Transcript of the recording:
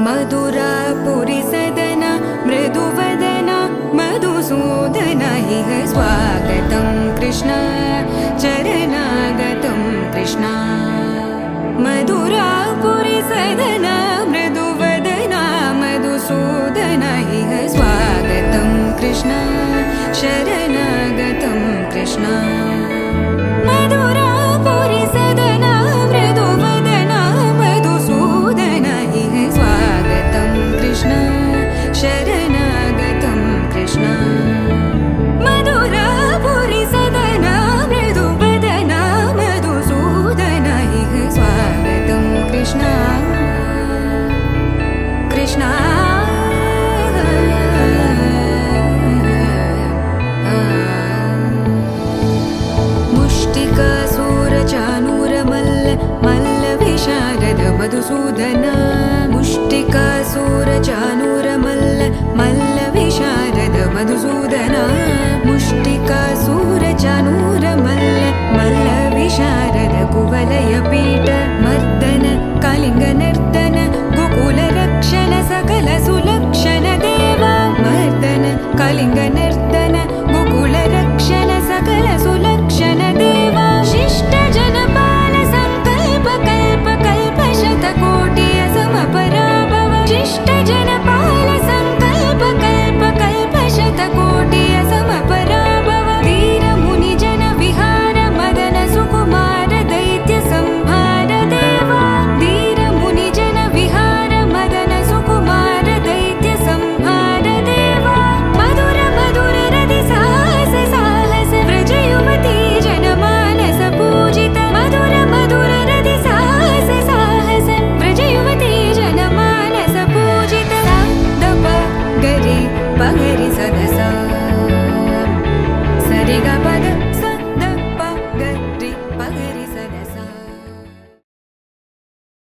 मधुरापुरी सदना मृदुवदना मधुसूदन इह स्वागतं कृष्ण चरणागतं कृष्ण मधुरापुरी सदना मृदुवदना मधुसूदन इह स्वागतं कृष्ण शरणागतं कृष्ण मधुरापुरी सदना मृदुवदना मधुसूदन इह स्वागतं कृष्ण शरणागतं कृष्ण मधुरापुरी सदना मृदुवदना मधुसूदन इह स्वागतं कृष्ण कृष्ण मुष्टिकासूरचानूरमल्ल मल्लविशारद मधुसूदन